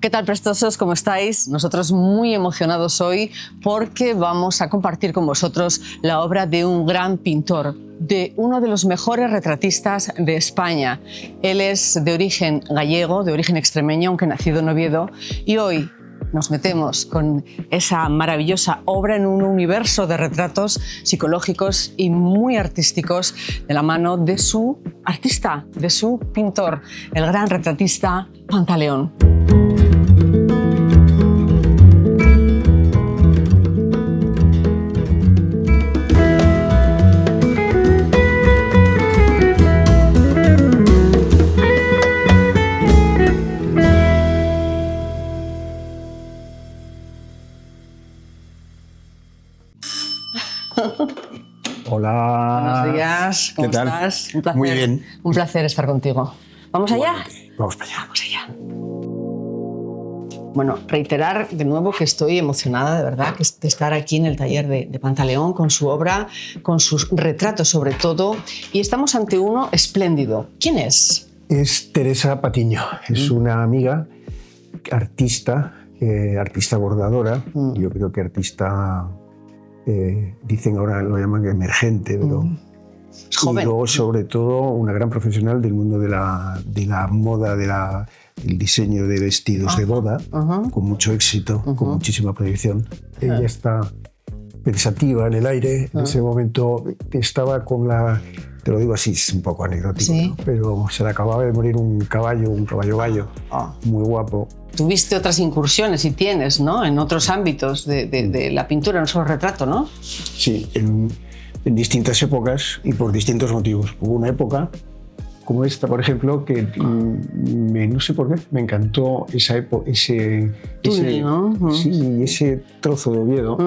¿Qué tal, prestosos? ¿Cómo estáis? Nosotros muy emocionados hoy porque vamos a compartir con vosotros la obra de un gran pintor, de uno de los mejores retratistas de España. Él es de origen gallego, de origen extremeño, aunque nacido en Oviedo, y hoy nos metemos con esa maravillosa obra en un universo de retratos psicológicos y muy artísticos de la mano de su artista, de su pintor, el gran retratista Pantaleón. Hola. Buenos días, ¿cómo ¿Qué tal? estás? Un placer, Muy bien. Un placer estar contigo. ¿Vamos allá? Vamos para allá. Vamos allá. Bueno, reiterar de nuevo que estoy emocionada de verdad de estar aquí en el taller de Pantaleón con su obra, con sus retratos sobre todo, y estamos ante uno espléndido. ¿Quién es? Es Teresa Patiño, es una amiga, artista bordadora, yo creo que artista, dicen ahora, lo llaman emergente, pero... Es joven. Y luego, sobre todo, una gran profesional del mundo de la moda, del diseño de vestidos de boda, con mucho éxito, con muchísima proyección. Ella está pensativa en el aire. En ese momento estaba con la... Te lo digo así, es un poco anecdótico, ¿sí? ¿no? Pero se le acababa de morir un caballo gallo, muy guapo. Tuviste otras incursiones y tienes, ¿no? En otros ámbitos de la pintura, no solo retrato, ¿no? Sí, en distintas épocas y por distintos motivos. Hubo una época, como esta, por ejemplo, que no sé por qué, me encantó esa época, ese trozo de Oviedo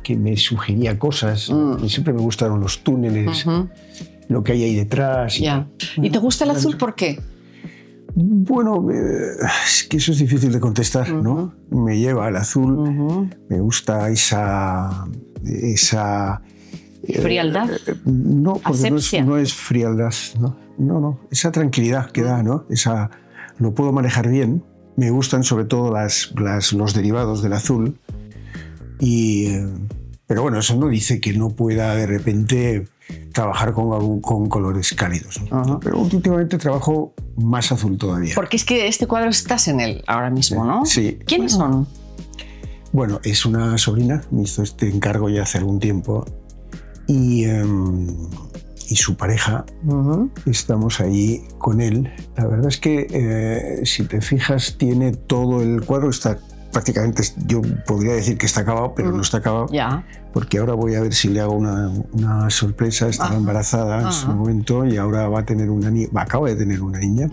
que me sugería cosas. Y siempre me gustaron los túneles, lo que hay ahí detrás. Ya. ¿Y te gusta el azul por qué? Bueno, es que eso es difícil de contestar, ¿no? Me lleva al azul, me gusta esa ¿frialdad? No, porque ¿Asepsia? no es frialdad, no, esa tranquilidad que da, ¿no? Lo puedo manejar bien. Me gustan sobre todo los derivados del azul, pero bueno, eso no dice que no pueda de repente trabajar con colores cálidos, ¿no? Pero últimamente trabajo más azul todavía. Porque es que este cuadro estás en él ahora mismo, ¿no? Sí. ¿Quiénes son? Bueno, es una sobrina, me hizo este encargo ya hace algún tiempo, y su pareja, estamos ahí con él. La verdad es que, si te fijas, tiene todo el cuadro, está prácticamente, yo podría decir que está acabado, pero no está acabado, porque ahora voy a ver si le hago una sorpresa. Estaba embarazada en su momento y ahora va a tener una niña, acaba de tener una niña,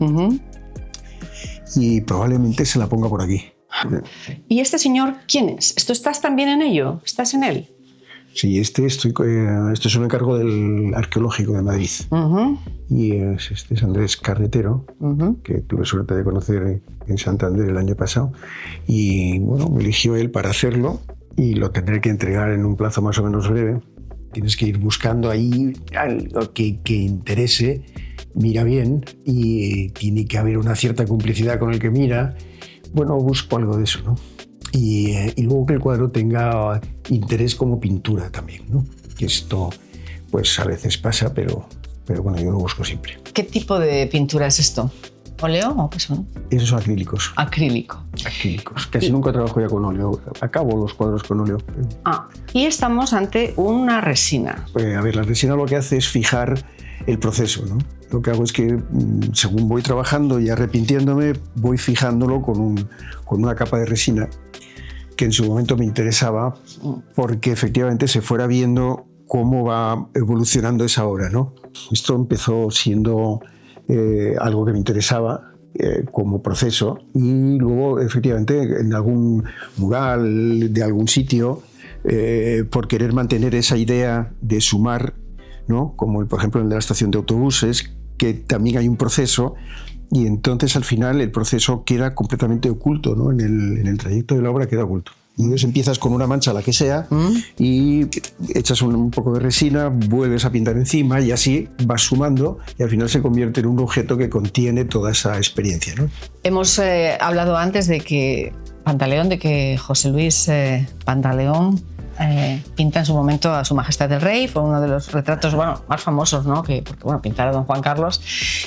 y probablemente se la ponga por aquí. ¿Y este señor quién es? ¿Esto estás también en ello? ¿Estás en él? Sí, esto es un encargo del Arqueológico de Madrid. Y este es Andrés Carretero, que tuve suerte de conocer en Santander el año pasado. Y bueno, me eligió él para hacerlo y lo tendré que entregar en un plazo más o menos breve. Tienes que ir buscando ahí algo que interese, mira bien, y tiene que haber una cierta complicidad con el que mira. Bueno, busco algo de eso, ¿no? Y luego que el cuadro tenga interés como pintura también, ¿no? Que esto, pues a veces pasa, pero bueno, yo lo busco siempre. ¿Qué tipo de pintura es esto? ¿Óleo o qué son? Esos son acrílicos. Acrílico. Acrílicos. Casi nunca trabajo ya con óleo. Acabo los cuadros con óleo. Y estamos ante una resina. A ver, la resina lo que hace es fijar el proceso, ¿no? Lo que hago es que, según voy trabajando y arrepintiéndome, voy fijándolo con una capa de resina que en su momento me interesaba porque efectivamente se fuera viendo cómo va evolucionando esa obra, ¿no? Esto empezó siendo algo que me interesaba como proceso, y luego efectivamente en algún mural de algún sitio, por querer mantener esa idea de sumar, ¿no? Como por ejemplo el de la estación de autobuses, que también hay un proceso, y entonces al final el proceso queda completamente oculto, ¿no? En el trayecto de la obra queda oculto. Y entonces empiezas con una mancha, la que sea, y echas un poco de resina, vuelves a pintar encima y así vas sumando y al final se convierte en un objeto que contiene toda esa experiencia, ¿no? Hemos hablado antes de que José Luis Pantaleón pinta en su momento a Su Majestad el Rey, fue uno de los retratos más famosos, ¿no? Porque pintar a Don Juan Carlos.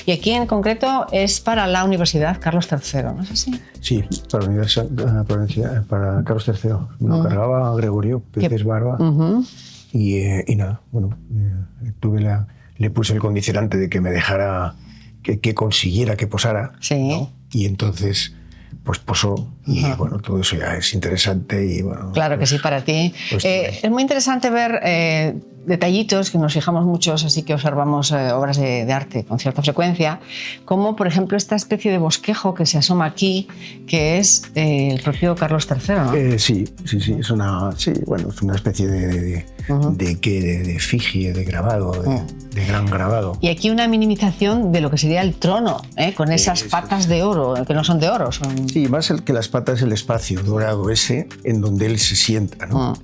Y aquí en concreto es para la Universidad Carlos III, ¿no es así? Sí, para la Universidad, para Carlos III. Me lo cargaba Gregorio Pérez Barba. Y nada, bueno, le puse el condicionante de que me dejara, que consiguiera que posara. Sí. ¿no? Y entonces pues posó y bueno, todo eso ya es interesante y bueno. Claro que sí, para ti. Pues, es muy interesante ver detallitos que nos fijamos muchos, así que observamos obras de arte con cierta frecuencia, como por ejemplo esta especie de bosquejo que se asoma aquí, que es el propio Carlos III, ¿no? Sí, es una especie de efigie, de grabado, de gran grabado. Y aquí una minimización de lo que sería el trono, con esas patas de oro, que no son de oro. Sí, más el que las patas, el espacio dorado ese en donde él se sienta, ¿no?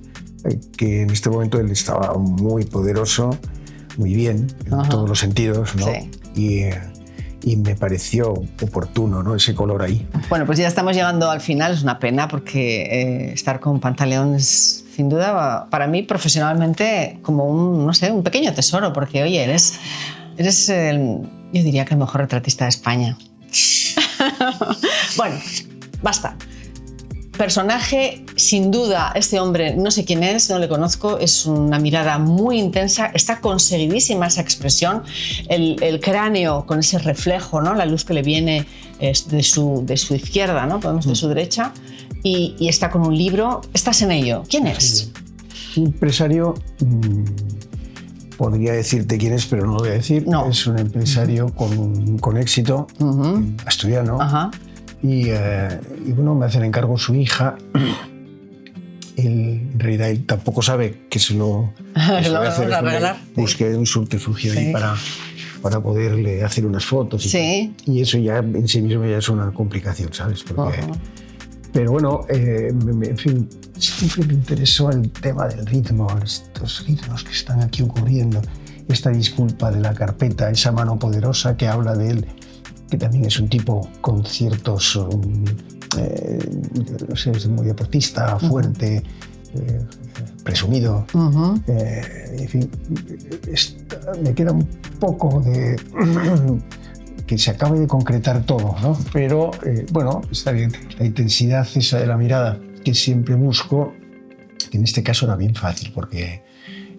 Que en este momento él estaba muy poderoso, muy bien, en todos los sentidos, ¿no? Sí. Y me pareció oportuno, ¿no? Ese color ahí. Bueno, pues ya estamos llegando al final, es una pena porque estar con Pantaleón es, sin duda, para mí profesionalmente como un pequeño tesoro, porque oye, eres yo diría que el mejor retratista de España. Bueno, basta. Personaje, sin duda, este hombre, no sé quién es, no le conozco, es una mirada muy intensa, está conseguidísima esa expresión, el cráneo con ese reflejo, ¿no? La luz que le viene de su izquierda, ¿no? Podemos de su derecha, y está con un libro. Estás en ello. ¿Quién es? Un empresario, podría decirte quién es, pero no lo voy a decir. No. Es un empresario con éxito, asturiano. Y bueno, me hace el encargo su hija. En realidad él tampoco sabe que se lo voy a hacer. Busqué un subterfugio ahí para poderle hacer unas fotos. Y eso ya en sí mismo ya es una complicación, ¿sabes? Porque, pero bueno, en fin, siempre me interesó el tema del ritmo, estos ritmos que están aquí ocurriendo, esta disculpa de la carpeta, esa mano poderosa que habla de él, que también es un tipo con ciertos, no sé, es muy deportista, fuerte, presumido. En fin, me queda un poco de que se acabe de concretar todo, ¿no? Pero bueno, está bien. La intensidad esa de la mirada que siempre busco, que en este caso era bien fácil, porque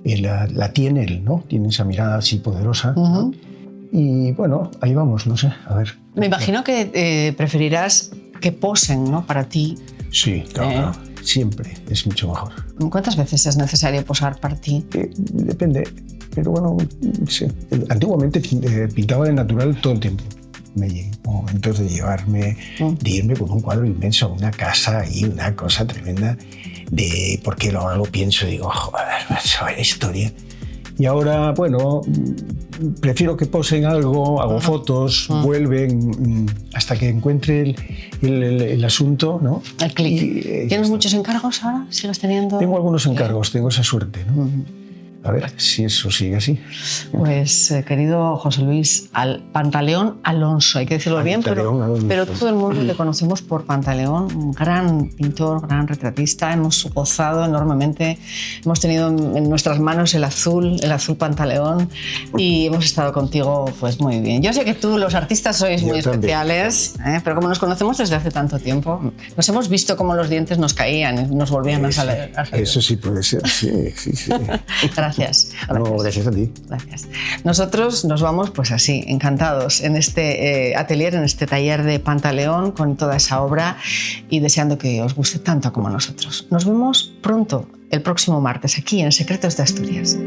la tiene él, ¿no? Tiene esa mirada así poderosa, ¿no? Y bueno, ahí vamos, no sé, a ver. Me imagino que preferirás que posen, ¿no? Para ti. Sí, claro, siempre es mucho mejor. ¿Cuántas veces es necesario posar para ti? Depende, pero bueno, sí. Antiguamente pintaba de natural todo el tiempo. Me llegó momentos de de irme con un cuadro inmenso a una casa y una cosa tremenda, porque ahora lo pienso y digo, joder, vaya historia. Y ahora, bueno, prefiero que posen algo, hago fotos, vuelven hasta que encuentre el asunto, ¿no? El clic. ¿Tienes muchos encargos ahora? ¿Sigues teniendo? Tengo algunos encargos, tengo esa suerte, ¿no? A ver si eso sigue así. Pues, querido José Luis Pantaleón Alonso, hay que decirlo bien, pero todo el mundo le conocemos por Pantaleón, un gran pintor, gran retratista. Hemos gozado enormemente, hemos tenido en nuestras manos el azul Pantaleón, y hemos estado contigo pues muy bien. Yo sé que tú, los artistas, sois muy especiales, pero como nos conocemos desde hace tanto tiempo, nos hemos visto cómo los dientes nos caían y nos volvían a salir. Eso sí puede ser, sí. Gracias. No, gracias a ti. Gracias. Nosotros nos vamos pues así, encantados en este atelier, en este taller de Pantaleón, con toda esa obra, y deseando que os guste tanto como a nosotros. Nos vemos pronto, el próximo martes, aquí en Secretos de Asturias.